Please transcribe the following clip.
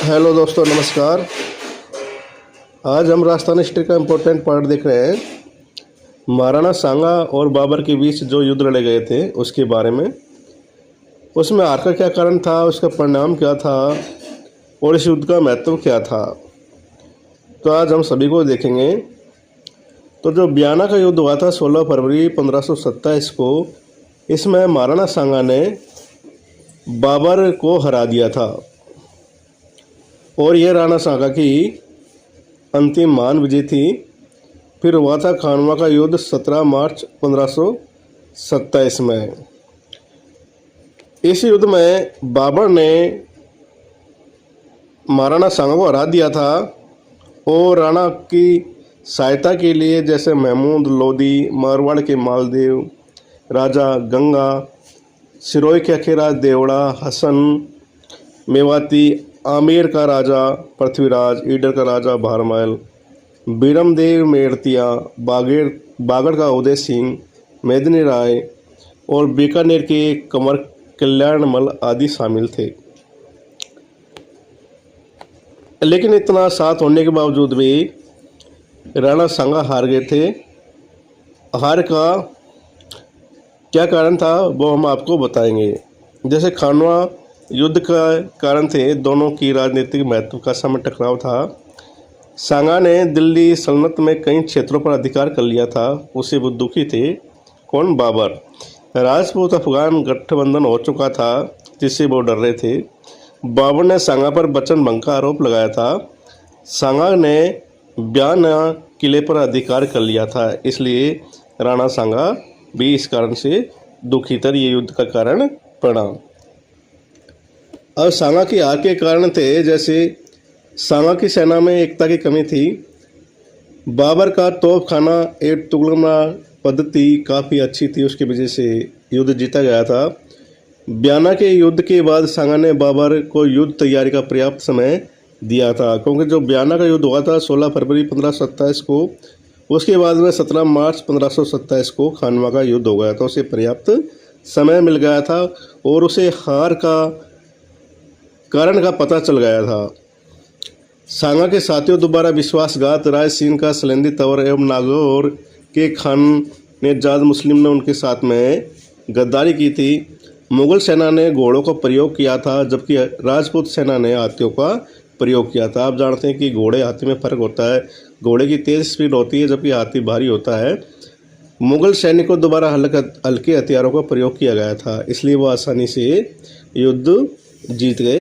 Hello दोस्तों, नमस्कार। आज हम राजस्थान हिस्ट्री का इम्पोर्टेंट पार्ट देख रहे हैं। महाराणा सांगा और बाबर के बीच जो युद्ध लड़े गए थे उसके बारे में, उसमें हार का क्या कारण था, उसका परिणाम क्या था और इस युद्ध का महत्व क्या था, तो आज हम सभी को देखेंगे। तो जो बयाना का युद्ध हुआ था 16 फरवरी 1527 को, इसमें महाराणा सांगा ने बाबर को हरा दिया था और यह राणा सांगा की अंतिम महान विजय थी। फिर हुआ था खानवा का युद्ध 17 मार्च 1527 में। इस युद्ध में बाबर ने महाराणा सांगा को हरा दिया था और राणा की सहायता के लिए जैसे महमूद लोधी, मारवाड़ के मालदेव राजा गंगा, सिरोही के अखेरा देवड़ा, हसन मेवाती, आमेर का राजा पृथ्वीराज, ईडर का राजा भारमल, बीरमदेव मेड़तिया, बागड़ का उदय सिंह, मेदिनी राय और बीकानेर के कंवर कल्याणमल आदि शामिल थे। लेकिन इतना साथ होने के बावजूद भी राणा सांगा हार गए थे। हार का क्या कारण था वो हम आपको बताएंगे। जैसे खानवा युद्ध का कारण थे दोनों की राजनीतिक महत्व का समय टकराव था। सांगा ने दिल्ली सल्तनत में कई क्षेत्रों पर अधिकार कर लिया था, उससे वो दुखी थे। कौन? बाबर। राजपूत अफगान गठबंधन हो चुका था जिससे वो डर रहे थे। बाबर ने सांगा पर वचन भंग का आरोप लगाया था। सांगा ने बयाना किले पर अधिकार कर लिया था, इसलिए राणा सांगा भी इस कारण से दुखी था। ये युद्ध का कारण पड़ा। अब सांगा की हार के कारण थे, जैसे सांगा की सेना में एकता की कमी थी। बाबर का तोपखाना एक तुगलमा पद्धति काफ़ी अच्छी थी, उसकी वजह से युद्ध जीता गया था। बयाना के युद्ध के बाद सांगा ने बाबर को युद्ध तैयारी का पर्याप्त समय दिया था, क्योंकि जो बयाना का युद्ध हुआ था 16 फरवरी 1527 को, उसके बाद में 17 मार्च 1527 को खानवा का युद्ध हो गया था। उसे पर्याप्त समय मिल गया था और उसे हार का कारण का पता चल गया था। सांगा के साथियों दोबारा विश्वासघात राय सिंह का सलेंदी तंवर एवं नागौर के खान ने जाद मुस्लिम ने उनके साथ में गद्दारी की थी। मुगल सेना ने घोड़ों का प्रयोग किया था, जबकि राजपूत सेना ने हाथियों का प्रयोग किया था। आप जानते हैं कि घोड़े हाथी में फ़र्क होता है। घोड़े की तेज़ स्पीड होती है जबकि हाथी भारी होता है। मुगल सैनिकों द्वारा हल्के हथियारों का प्रयोग किया गया था, इसलिए वो आसानी से युद्ध जीत गए।